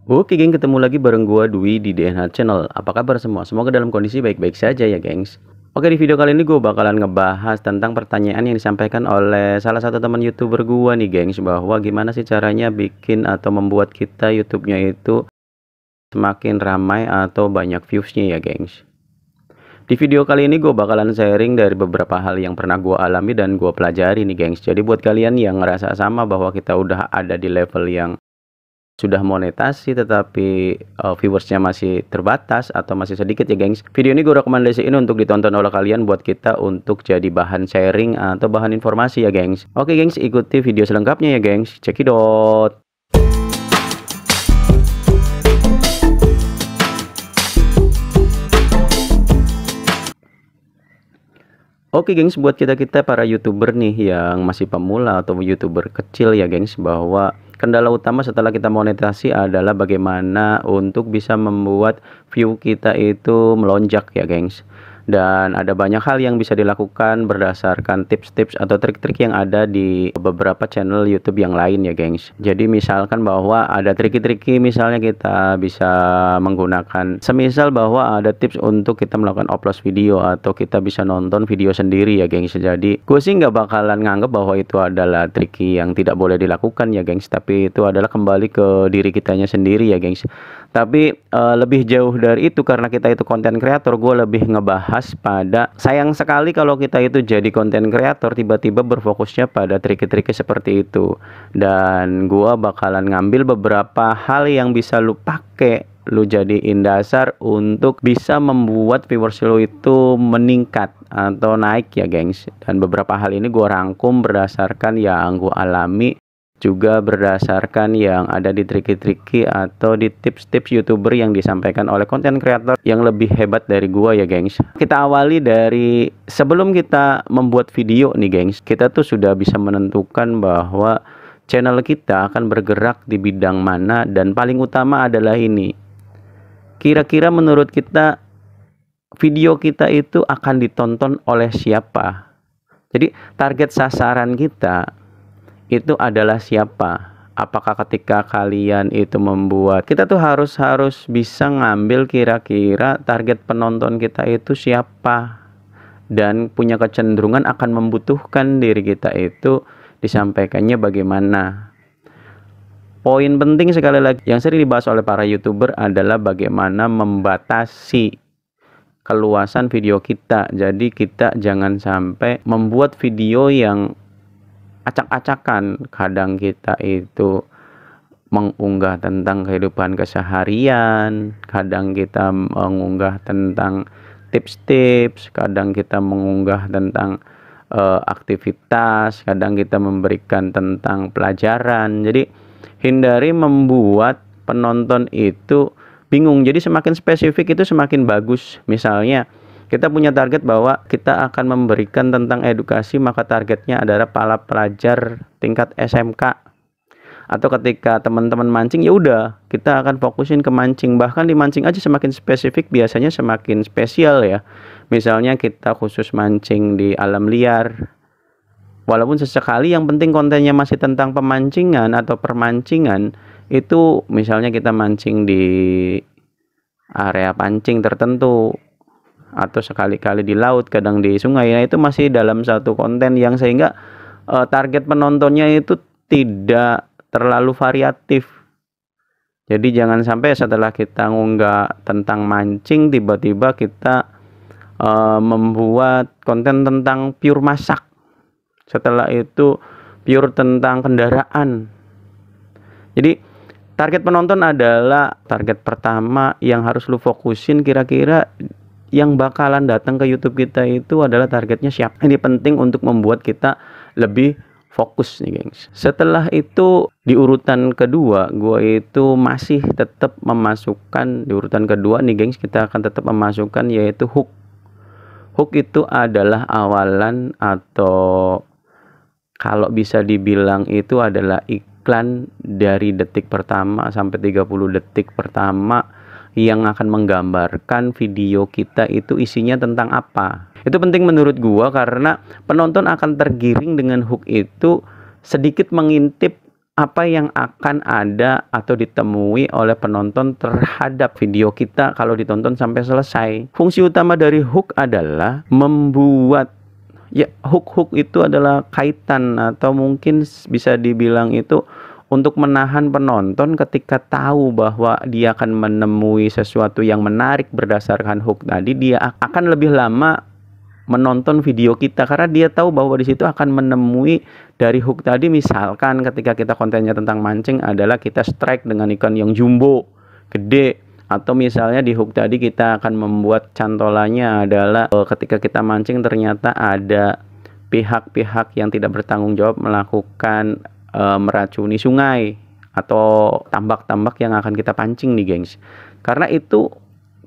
Oke geng, ketemu lagi bareng gua Dwi di DNH Channel. Apa kabar semua? Semoga dalam kondisi baik-baik saja ya gengs. Oke, di video kali ini gue bakalan ngebahas tentang pertanyaan yang disampaikan oleh salah satu teman YouTuber gua nih gengs, bahwa gimana sih caranya bikin atau membuat kita YouTube-nya itu semakin ramai atau banyak views-nya ya gengs. Di video kali ini gue bakalan sharing dari beberapa hal yang pernah gue alami dan gue pelajari nih gengs. Jadi buat kalian yang ngerasa sama bahwa kita udah ada di level yang sudah monetasi tetapi viewersnya masih terbatas atau masih sedikit ya gengs, video ini gue rekomendasiin untuk ditonton oleh kalian buat kita untuk jadi bahan sharing atau bahan informasi ya gengs. Oke gengs, ikuti video selengkapnya ya gengs, cekidot. Oke gengs, buat kita para YouTuber nih yang masih pemula atau YouTuber kecil ya gengs, bahwa kendala utama setelah kita monetasi adalah bagaimana untuk bisa membuat view kita itu melonjak ya gengs. Dan ada banyak hal yang bisa dilakukan berdasarkan tips-tips atau trik-trik yang ada di beberapa channel YouTube yang lain ya gengs. Jadi misalkan bahwa ada trik-trik, misalnya kita bisa menggunakan, semisal bahwa ada tips untuk kita melakukan upload video atau kita bisa nonton video sendiri ya gengs. Jadi gue sih nggak bakalan nganggap bahwa itu adalah trik yang tidak boleh dilakukan ya gengs, tapi itu adalah kembali ke diri kitanya sendiri ya gengs. Tapi lebih jauh dari itu, karena kita itu konten kreator, gue lebih ngebahas pada sayang sekali kalau kita itu jadi konten kreator tiba-tiba berfokusnya pada trik-trik seperti itu. Dan gue bakalan ngambil beberapa hal yang bisa lu pakai, lu jadiin dasar untuk bisa membuat viewers lu itu meningkat atau naik ya gengs. Dan beberapa hal ini gue rangkum berdasarkan yang gue alami, juga berdasarkan yang ada di triki-triki atau di tips-tips YouTuber yang disampaikan oleh konten kreator yang lebih hebat dari gua ya gengs. Kita awali dari sebelum kita membuat video nih gengs, kita tuh sudah bisa menentukan bahwa channel kita akan bergerak di bidang mana, dan paling utama adalah ini, kira-kira menurut kita video kita itu akan ditonton oleh siapa. Jadi target sasaran kita itu adalah siapa. Apakah ketika kalian itu membuat, kita tuh harus bisa ngambil kira-kira target penonton kita itu siapa, dan punya kecenderungan akan membutuhkan diri kita itu disampaikannya bagaimana. Poin penting sekali lagi yang sering dibahas oleh para YouTuber adalah bagaimana membatasi keluasan video kita. Jadi kita jangan sampai membuat video yang acak-acakan. Kadang kita itu mengunggah tentang kehidupan keseharian, kadang kita mengunggah tentang tips-tips, kadang kita mengunggah tentang aktivitas, kadang kita memberikan tentang pelajaran. Jadi hindari membuat penonton itu bingung. Jadi semakin spesifik itu semakin bagus. Misalnya kita punya target bahwa kita akan memberikan tentang edukasi, maka targetnya adalah para pelajar tingkat SMK. Atau ketika teman-teman mancing, ya udah kita akan fokusin ke mancing. Bahkan di mancing aja semakin spesifik biasanya semakin spesial ya. Misalnya kita khusus mancing di alam liar, walaupun sesekali, yang penting kontennya masih tentang pemancingan atau permancingan. Itu misalnya kita mancing di area pancing tertentu, atau sekali-kali di laut, kadang di sungai. Nah itu masih dalam satu konten yang sehingga target penontonnya itu tidak terlalu variatif. Jadi jangan sampai setelah kita ngunggah tentang mancing, tiba-tiba kita membuat konten tentang pure masak, setelah itu pure tentang kendaraan. Jadi target penonton adalah target pertama yang harus lu fokusin. Kira-kira yang bakalan datang ke YouTube kita itu adalah targetnya siapa. Ini penting untuk membuat kita lebih fokus nih gengs. Setelah itu di urutan kedua, gue itu masih tetap memasukkan, di urutan kedua nih gengs, kita akan tetap memasukkan yaitu hook. Hook itu adalah awalan, atau kalau bisa dibilang itu adalah iklan dari detik pertama sampai 30 detik pertama yang akan menggambarkan video kita itu isinya tentang apa. Itu penting menurut gua karena penonton akan tergiring dengan hook itu, sedikit mengintip apa yang akan ada atau ditemui oleh penonton terhadap video kita kalau ditonton sampai selesai. Fungsi utama dari hook adalah membuat, ya, hook itu adalah kaitan atau mungkin bisa dibilang itu untuk menahan penonton ketika tahu bahwa dia akan menemui sesuatu yang menarik berdasarkan hook tadi, dia akan lebih lama menonton video kita karena dia tahu bahwa di situ akan menemui dari hook tadi. Misalkan ketika kita kontennya tentang mancing adalah kita strike dengan ikan yang jumbo gede, atau misalnya di hook tadi kita akan membuat cantolannya adalah ketika kita mancing ternyata ada pihak-pihak yang tidak bertanggung jawab melakukan meracuni sungai atau tambak-tambak yang akan kita pancing nih gengs. Karena itu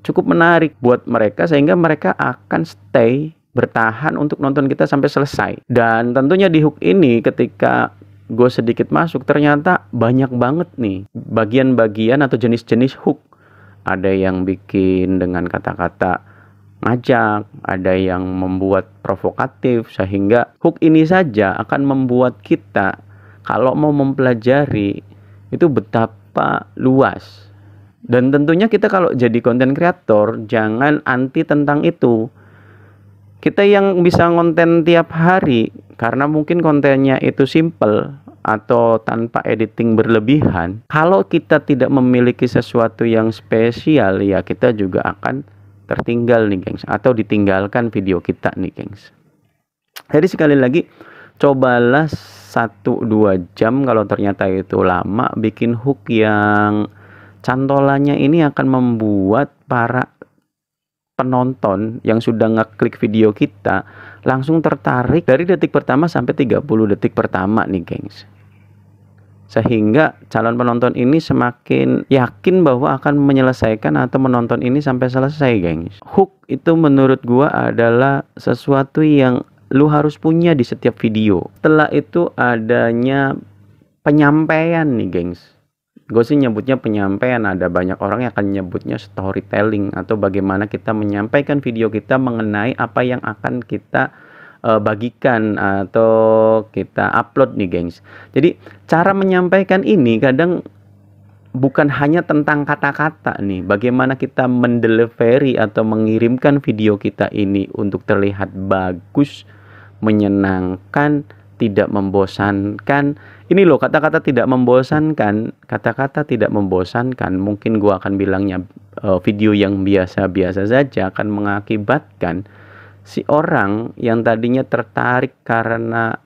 cukup menarik buat mereka sehingga mereka akan stay bertahan untuk nonton kita sampai selesai. Dan tentunya di hook ini ketika gue sedikit masuk ternyata banyak banget nih bagian-bagian atau jenis-jenis hook. Ada yang bikin dengan kata-kata ngajak, ada yang membuat provokatif, sehingga hook ini saja akan membuat kita kalau mau mempelajari itu betapa luas. Dan tentunya kita kalau jadi konten kreator jangan anti tentang itu. Kita yang bisa konten tiap hari karena mungkin kontennya itu simple atau tanpa editing berlebihan. Kalau kita tidak memiliki sesuatu yang spesial, ya kita juga akan tertinggal nih gengs, atau ditinggalkan video kita nih gengs. Jadi sekali lagi, cobalah 1-2 jam, kalau ternyata itu lama, bikin hook yang cantolannya ini akan membuat para penonton yang sudah ngeklik video kita langsung tertarik dari detik pertama sampai 30 detik pertama nih gengs. Sehingga calon penonton ini semakin yakin bahwa akan menyelesaikan atau menonton ini sampai selesai gengs. Hook itu menurut gua adalah sesuatu yang lu harus punya di setiap video. Setelah itu adanya penyampaian nih gengs. Gue sih nyebutnya penyampaian, ada banyak orang yang akan nyebutnya storytelling atau bagaimana kita menyampaikan video kita mengenai apa yang akan kita bagikan atau kita upload nih gengs. Jadi cara menyampaikan ini kadang bukan hanya tentang kata-kata nih, bagaimana kita mendelivery atau mengirimkan video kita ini untuk terlihat bagus, menyenangkan, tidak membosankan. Ini loh kata-kata tidak membosankan. Kata-kata tidak membosankan mungkin gua akan bilangnya video yang biasa-biasa saja akan mengakibatkan si orang yang tadinya tertarik karena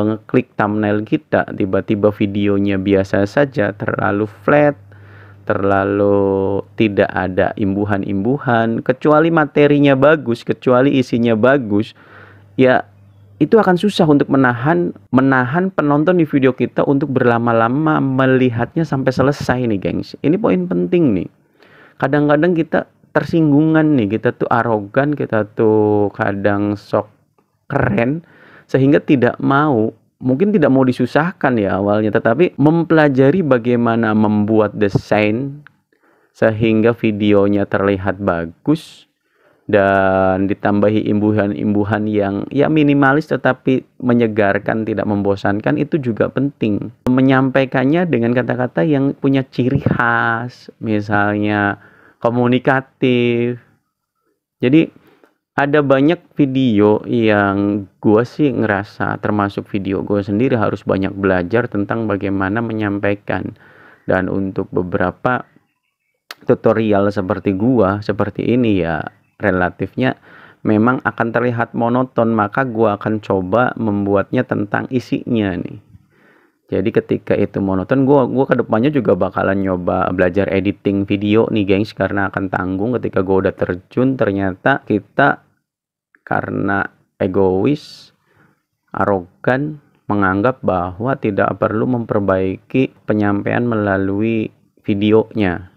ngeklik thumbnail kita, tiba-tiba videonya biasa saja, terlalu flat, terlalu tidak ada imbuhan-imbuhan, kecuali materinya bagus, kecuali isinya bagus, ya itu akan susah untuk menahan penonton di video kita untuk berlama-lama melihatnya sampai selesai nih gengs. Ini poin penting nih. Kadang-kadang kita tersinggungan nih, kita tuh arogan, kita tuh kadang sok keren sehingga mungkin tidak mau disusahkan ya awalnya, tetapi mempelajari bagaimana membuat desain sehingga videonya terlihat bagus dan ditambahi imbuhan-imbuhan yang ya minimalis tetapi menyegarkan, tidak membosankan, itu juga penting. Menyampaikannya dengan kata-kata yang punya ciri khas, misalnya komunikatif. Jadi ada banyak video yang gue sih ngerasa, termasuk video gue sendiri, harus banyak belajar tentang bagaimana menyampaikan. Dan untuk beberapa tutorial seperti ini ya relatifnya memang akan terlihat monoton, maka gua akan coba membuatnya tentang isinya nih. Jadi ketika itu monoton, gua kedepannya juga bakalan nyoba belajar editing video nih gengs, karena akan tanggung ketika gua udah terjun ternyata kita karena egois, arogan, menganggap bahwa tidak perlu memperbaiki penyampaian melalui videonya.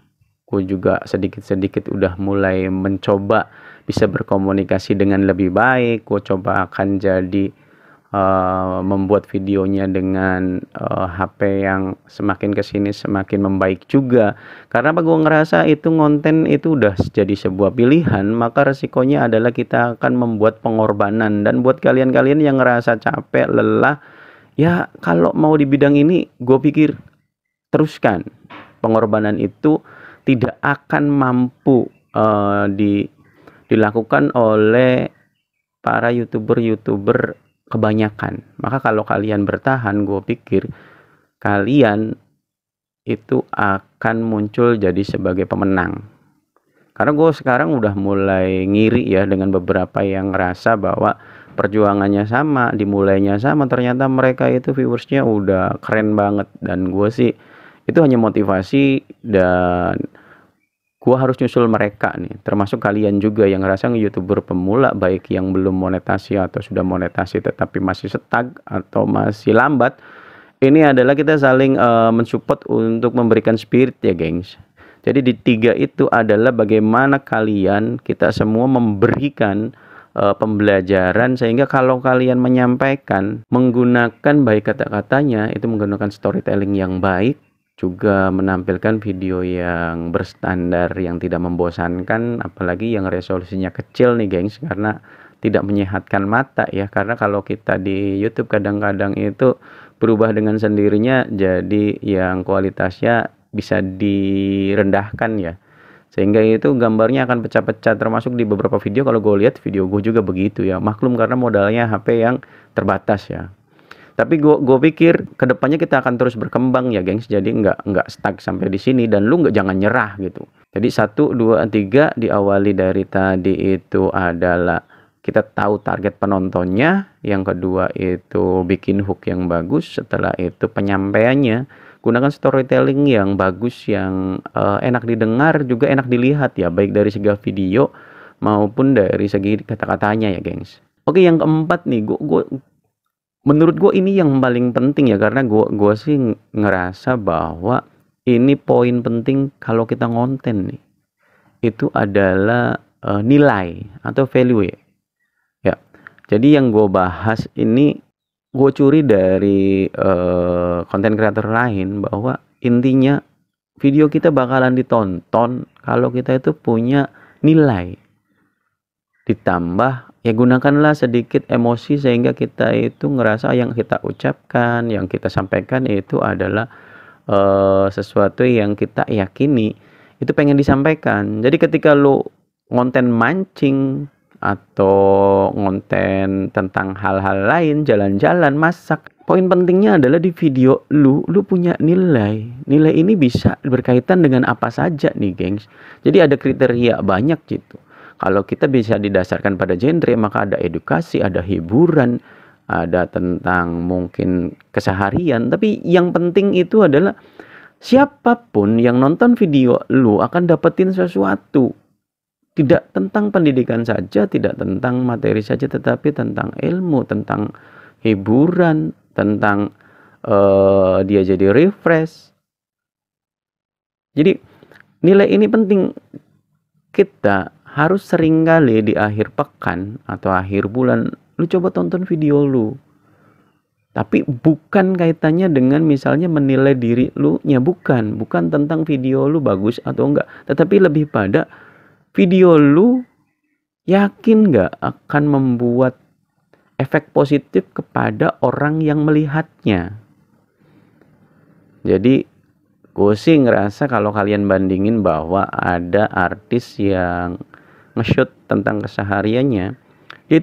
Gue juga sedikit-sedikit udah mulai mencoba bisa berkomunikasi dengan lebih baik. Gue coba akan jadi membuat videonya dengan HP yang semakin kesini semakin membaik juga. Karena apa, gue ngerasa itu konten itu udah jadi sebuah pilihan, maka resikonya adalah kita akan membuat pengorbanan. Dan buat kalian-kalian yang ngerasa capek, lelah, Ya kalau mau di bidang ini gue pikir teruskan. Pengorbanan itu tidak akan mampu dilakukan oleh para YouTuber-YouTuber kebanyakan. Maka kalau kalian bertahan, gue pikir kalian itu akan muncul jadi sebagai pemenang. Karena gue sekarang udah mulai ngiri ya dengan beberapa yang ngerasa bahwa perjuangannya sama, dimulainya sama, ternyata mereka itu viewersnya udah keren banget. Dan gue sih itu hanya motivasi, dan gue harus nyusul mereka nih, termasuk kalian juga yang ngerasa YouTuber pemula, baik yang belum monetasi atau sudah monetasi tetapi masih stuck atau masih lambat. Ini adalah kita saling mensupport untuk memberikan spirit ya gengs. Jadi di 3 itu adalah bagaimana kita semua memberikan pembelajaran, sehingga kalau kalian menyampaikan menggunakan baik kata-katanya, itu menggunakan storytelling yang baik, juga menampilkan video yang berstandar, yang tidak membosankan, apalagi yang resolusinya kecil nih gengs, karena tidak menyehatkan mata ya. Karena kalau kita di YouTube kadang-kadang itu berubah dengan sendirinya, jadi yang kualitasnya bisa direndahkan ya, sehingga itu gambarnya akan pecah-pecah. Termasuk di beberapa video, kalau gue lihat video gue juga begitu ya, maklum karena modalnya HP yang terbatas ya. Tapi gue pikir kedepannya kita akan terus berkembang ya gengs, jadi nggak stuck sampai di sini, dan lu jangan nyerah gitu. Jadi 1, 2, 3 diawali dari tadi itu adalah kita tahu target penontonnya, yang kedua itu bikin hook yang bagus, setelah itu penyampaiannya gunakan storytelling yang bagus, yang enak didengar juga enak dilihat ya, baik dari segi video maupun dari segi kata-katanya ya gengs. Oke, yang keempat nih, menurut gue ini yang paling penting ya, karena gue sih ngerasa bahwa ini poin penting kalau kita ngonten nih, itu adalah nilai atau value ya. Jadi yang gue bahas ini gue curi dari konten kreator lain, bahwa intinya video kita bakalan ditonton kalau kita itu punya nilai, ditambah ya gunakanlah sedikit emosi, sehingga kita itu ngerasa yang kita ucapkan, yang kita sampaikan itu adalah sesuatu yang kita yakini itu pengen disampaikan. Jadi ketika lu ngonten mancing atau ngonten tentang hal-hal lain, jalan-jalan, masak, poin pentingnya adalah di video lu punya nilai. Nilai ini bisa berkaitan dengan apa saja nih gengs. Jadi ada kriteria banyak gitu. Kalau kita bisa didasarkan pada genre, maka ada edukasi, ada hiburan, ada tentang mungkin keseharian. Tapi yang penting itu adalah siapapun yang nonton video lu akan dapetin sesuatu. Tidak tentang pendidikan saja, tidak tentang materi saja, tetapi tentang ilmu, tentang hiburan, tentang dia jadi refresh. Jadi nilai ini penting. Kita harus sering kali di akhir pekan atau akhir bulan lu coba tonton video lu, tapi bukan kaitannya dengan misalnya menilai diri lu nya, bukan tentang video lu bagus atau enggak, tetapi lebih pada video lu yakin nggak akan membuat efek positif kepada orang yang melihatnya. Jadi gue sih ngerasa kalau kalian bandingin bahwa ada artis yang nge-shoot tentang kesehariannya, dia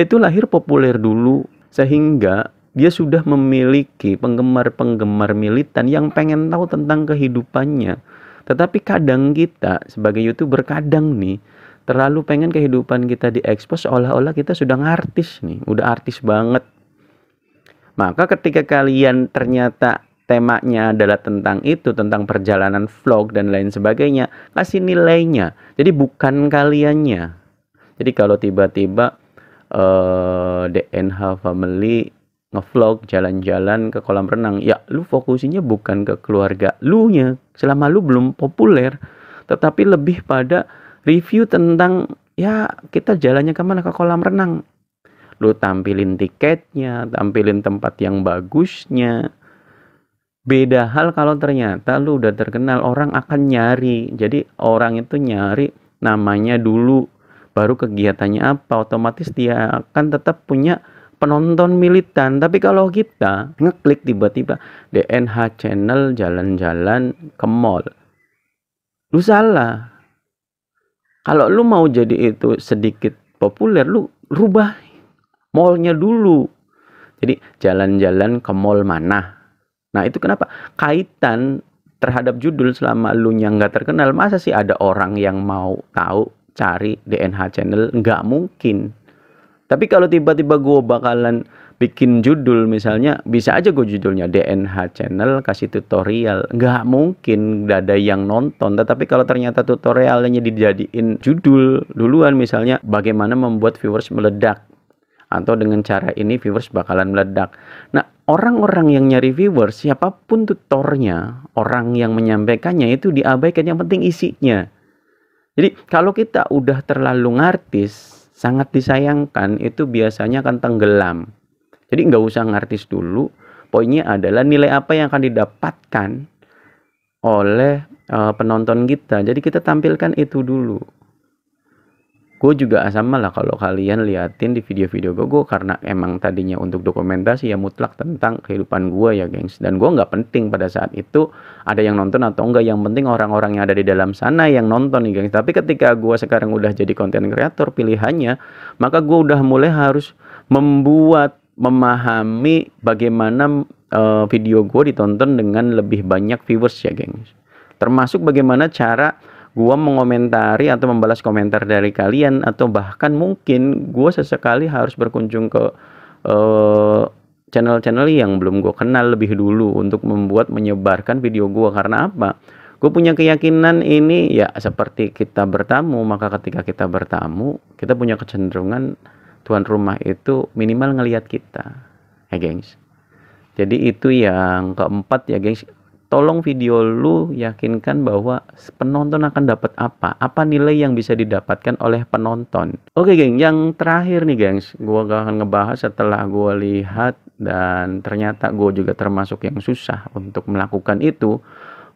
itu lahir populer dulu, sehingga dia sudah memiliki penggemar-penggemar militan yang pengen tahu tentang kehidupannya. Tetapi kadang kita sebagai YouTuber kadang nih terlalu pengen kehidupan kita diekspos seolah-olah kita sudah ngartis nih, udah artis banget. Maka ketika kalian ternyata temanya adalah tentang itu, tentang perjalanan vlog dan lain sebagainya, kasih nilainya. Jadi bukan kaliannya. Jadi kalau tiba-tiba DNH Family ngevlog jalan-jalan ke kolam renang, ya lu fokusinya bukan ke keluarga lu nya selama lu belum populer, tetapi lebih pada review tentang ya kita jalannya kemana, ke kolam renang. Lu tampilin tiketnya, tampilin tempat yang bagusnya. Beda hal kalau ternyata lu udah terkenal, orang akan nyari. Jadi orang itu nyari namanya dulu, baru kegiatannya apa, otomatis dia akan tetap punya penonton militan. Tapi kalau kita ngeklik tiba-tiba DNH channel jalan-jalan ke mall, lu salah. Kalau lu mau jadi itu sedikit populer, lu rubah mallnya dulu. Jadi jalan-jalan ke mall mana. Nah itu kenapa? Kaitan terhadap judul selama lu yang nggak terkenal. Masa sih ada orang yang mau tahu cari DNH channel? Nggak mungkin. Tapi kalau tiba-tiba gue bakalan bikin judul misalnya, bisa aja gue judulnya DNH channel kasih tutorial. Nggak mungkin nggak ada yang nonton. Tetapi kalau ternyata tutorialnya dijadiin judul duluan, misalnya bagaimana membuat viewers meledak, atau dengan cara ini viewers bakalan meledak. Nah, orang-orang yang nyari viewers, siapapun tutornya, orang yang menyampaikannya itu diabaikan, yang penting isinya. Jadi kalau kita udah terlalu ngartis, sangat disayangkan, itu biasanya akan tenggelam. Jadi nggak usah ngartis dulu, poinnya adalah nilai apa yang akan didapatkan oleh penonton kita. Jadi kita tampilkan itu dulu. Gue juga sama lah, kalau kalian liatin di video-video gue karena emang tadinya untuk dokumentasi ya mutlak tentang kehidupan gue ya gengs. Dan gue nggak penting pada saat itu ada yang nonton atau enggak, yang penting orang-orang yang ada di dalam sana yang nonton nih gengs. Tapi ketika gue sekarang udah jadi content creator pilihannya, maka gue udah mulai harus memahami bagaimana video gue ditonton dengan lebih banyak viewers ya gengs. Termasuk bagaimana cara gua mengomentari atau membalas komentar dari kalian, atau bahkan mungkin gua sesekali harus berkunjung ke channel-channel yang belum gua kenal lebih dulu untuk menyebarkan video gua. Karena apa? Gue punya keyakinan ini ya seperti kita bertamu, maka ketika kita bertamu, kita punya kecenderungan tuan rumah itu minimal ngelihat kita, ya gengs. Jadi itu yang keempat ya gengs. Tolong video lu yakinkan bahwa penonton akan dapat apa nilai yang bisa didapatkan oleh penonton. Oke geng, yang terakhir nih gengs, gue akan ngebahas setelah gue lihat dan ternyata gue juga termasuk yang susah untuk melakukan itu.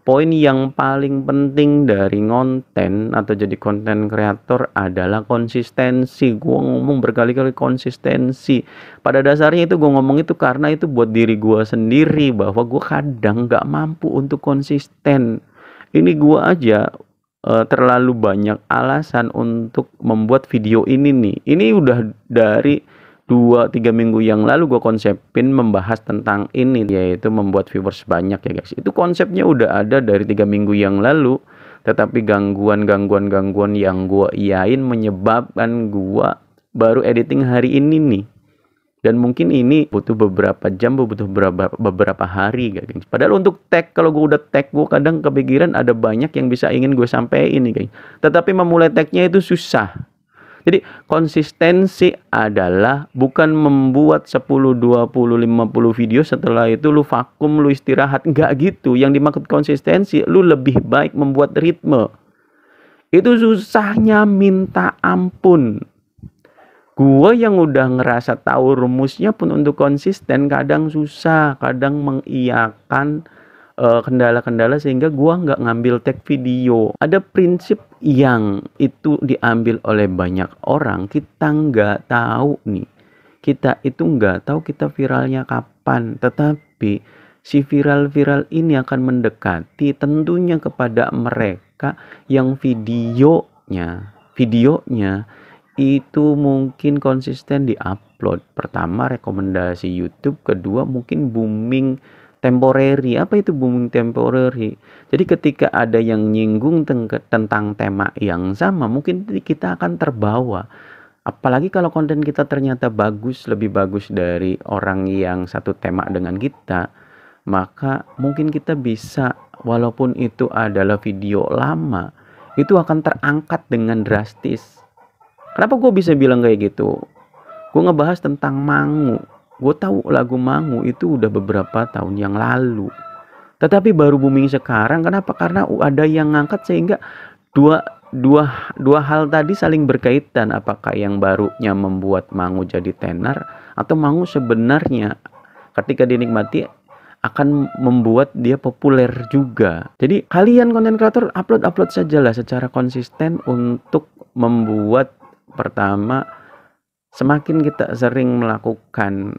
Poin yang paling penting dari konten atau jadi konten kreator adalah konsistensi. Gue ngomong berkali-kali konsistensi. Pada dasarnya itu gue ngomong itu karena itu buat diri gue sendiri, bahwa gue kadang gak mampu untuk konsisten. Ini gue aja terlalu banyak alasan untuk membuat video ini nih. Ini udah dari 2-3 minggu yang lalu gue konsepin membahas tentang ini, yaitu membuat viewers banyak ya guys. Itu konsepnya udah ada dari 3 minggu yang lalu, tetapi gangguan yang gue iyain menyebabkan gue baru editing hari ini nih. Dan mungkin ini butuh beberapa jam, butuh beberapa hari guys. Padahal untuk tag, kalau gue udah tag, gue kadang kepikiran ada banyak yang bisa ingin gue sampaikan nih guys. Tetapi memulai tagnya itu susah. Jadi konsistensi adalah bukan membuat 10, 20, 50 video setelah itu lu vakum, lu istirahat. Enggak gitu. Yang dimaksud konsistensi, lu lebih baik membuat ritme. Itu susahnya minta ampun. Gua yang udah ngerasa tahu rumusnya pun untuk konsisten kadang susah, kadang mengiyakan kendala-kendala sehingga gua nggak ngambil tag video. Ada prinsip yang itu diambil oleh banyak orang, kita nggak tahu nih. Kita itu nggak tahu kita viralnya kapan, tetapi si viral-viral ini akan mendekati tentunya kepada mereka yang videonya itu mungkin konsisten di-upload. Pertama, rekomendasi YouTube. Kedua, mungkin booming temporary. Apa itu booming temporary? Jadi ketika ada yang nyinggung tentang tema yang sama, mungkin kita akan terbawa. Apalagi kalau konten kita ternyata bagus, lebih bagus dari orang yang satu tema dengan kita, maka mungkin kita bisa, walaupun itu adalah video lama, itu akan terangkat dengan drastis. Kenapa gue bisa bilang kayak gitu? Gue ngebahas tentang Mangu. Gue tahu lagu Mangu itu udah beberapa tahun yang lalu, tetapi baru booming sekarang. Kenapa? Karena ada yang ngangkat sehingga dua hal tadi saling berkaitan. Apakah yang barunya membuat Mangu jadi tenar, atau Mangu sebenarnya ketika dinikmati akan membuat dia populer juga. Jadi kalian konten kreator upload sajalah secara konsisten untuk membuat pertama Semakin kita sering melakukan,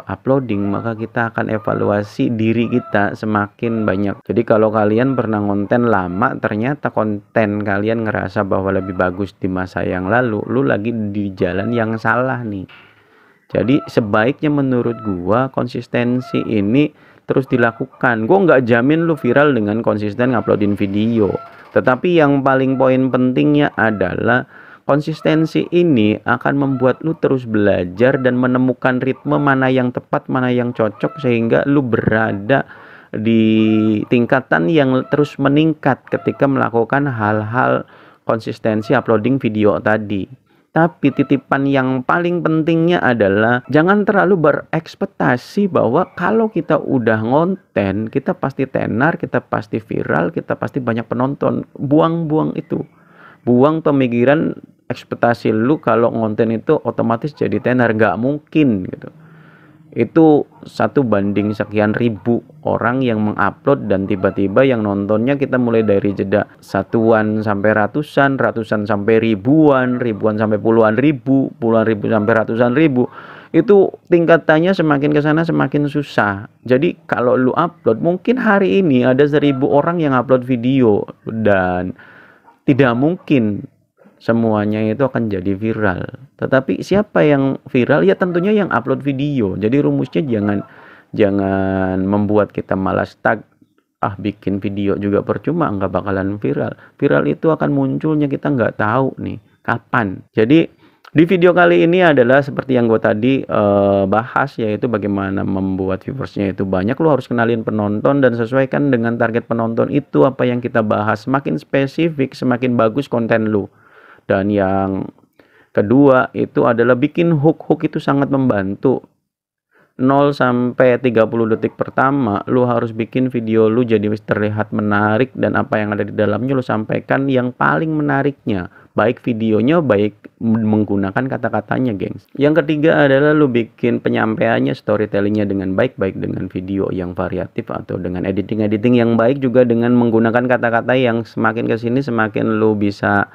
uploading, maka kita akan evaluasi diri kita semakin banyak. Jadi kalau kalian pernah ngonten lama, ternyata konten kalian ngerasa bahwa lebih bagus di masa yang lalu, lu lagi di jalan yang salah nih. Jadi sebaiknya menurut gua konsistensi ini terus dilakukan. Gua nggak jamin lu viral dengan konsisten nguploadin video. Tetapi yang paling poin pentingnya adalah konsistensi ini akan membuat lu terus belajar dan menemukan ritme mana yang tepat, mana yang cocok, sehingga lu berada di tingkatan yang terus meningkat ketika melakukan hal-hal konsistensi uploading video tadi. Tapi titipan yang paling pentingnya adalah jangan terlalu berekspektasi bahwa kalau kita udah ngonten, kita pasti tenar, kita pasti viral, kita pasti banyak penonton. Buang-buang itu. Buang pemikiran ekspektasi lu kalau ngonten itu otomatis jadi tenar. Nggak mungkin gitu. Itu 1 banding sekian ribu orang yang mengupload, dan tiba-tiba yang nontonnya kita mulai dari jeda satuan sampai ratusan, ratusan sampai ribuan, ribuan sampai puluhan ribu, puluhan ribu sampai ratusan ribu. Itu tingkatannya semakin ke sana semakin susah. Jadi kalau lu upload, mungkin hari ini ada 1.000 orang yang upload video, dan tidak mungkin semuanya itu akan jadi viral. Tetapi siapa yang viral? Ya tentunya yang upload video. Jadi rumusnya jangan membuat kita malas stuck. Bikin video juga percuma, nggak bakalan viral. Viral itu akan munculnya kita nggak tahu nih kapan. Jadi di video kali ini adalah seperti yang gue tadi bahas, yaitu bagaimana membuat viewersnya itu banyak. Lu harus kenalin penonton dan sesuaikan dengan target penonton itu apa yang kita bahas. Semakin spesifik, semakin bagus konten lu. Dan yang kedua itu adalah bikin hook itu sangat membantu. 0 sampai 30 detik pertama lu harus bikin video lu jadi terlihat menarik, dan apa yang ada di dalamnya lu sampaikan yang paling menariknya, baik videonya baik menggunakan kata-katanya, gengs. Yang ketiga adalah lu bikin penyampaiannya, storytellingnya dengan baik dengan video yang variatif atau dengan editing yang baik, juga dengan menggunakan kata-kata yang semakin kesini semakin lu bisa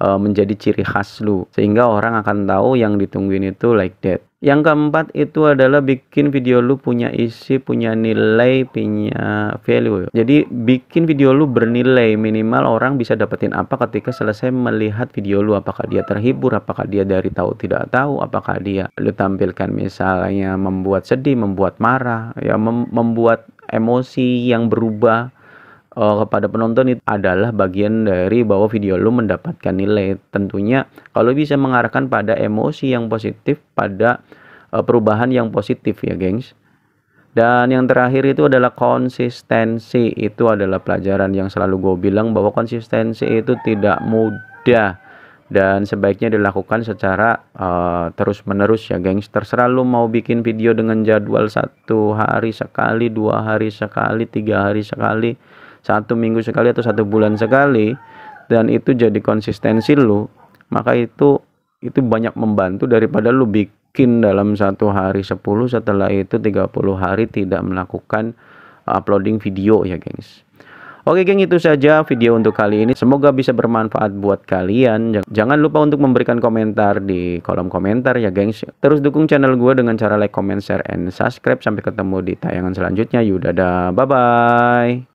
menjadi ciri khas lu, sehingga orang akan tahu yang ditungguin itu like that. Yang keempat itu adalah bikin video lu punya isi, punya nilai, punya value. Jadi bikin video lu bernilai, minimal orang bisa dapetin apa ketika selesai melihat video lu. Apakah dia terhibur, apakah dia dari tahu tidak tahu, apakah dia lu tampilkan misalnya membuat sedih, membuat marah, ya membuat emosi yang berubah kepada penonton. Itu adalah bagian dari bahwa video lu mendapatkan nilai. Tentunya kalau bisa mengarahkan pada emosi yang positif, pada perubahan yang positif ya gengs. Dan yang terakhir itu adalah konsistensi. Itu adalah pelajaran yang selalu gue bilang, bahwa konsistensi itu tidak mudah dan sebaiknya dilakukan secara terus menerus ya gengs. Terserah lu mau bikin video dengan jadwal 1 hari sekali, 2 hari sekali, 3 hari sekali, 1 minggu sekali, atau 1 bulan sekali, dan itu jadi konsistensi lu, maka itu banyak membantu daripada lu bikin dalam 1 hari 10, setelah itu 30 hari tidak melakukan uploading video ya gengs. Oke geng, itu saja video untuk kali ini. Semoga bisa bermanfaat buat kalian. Jangan lupa untuk memberikan komentar di kolom komentar ya gengs. Terus dukung channel gue dengan cara like, comment, share, and subscribe. Sampai ketemu di tayangan selanjutnya. Yuk dadah, bye bye.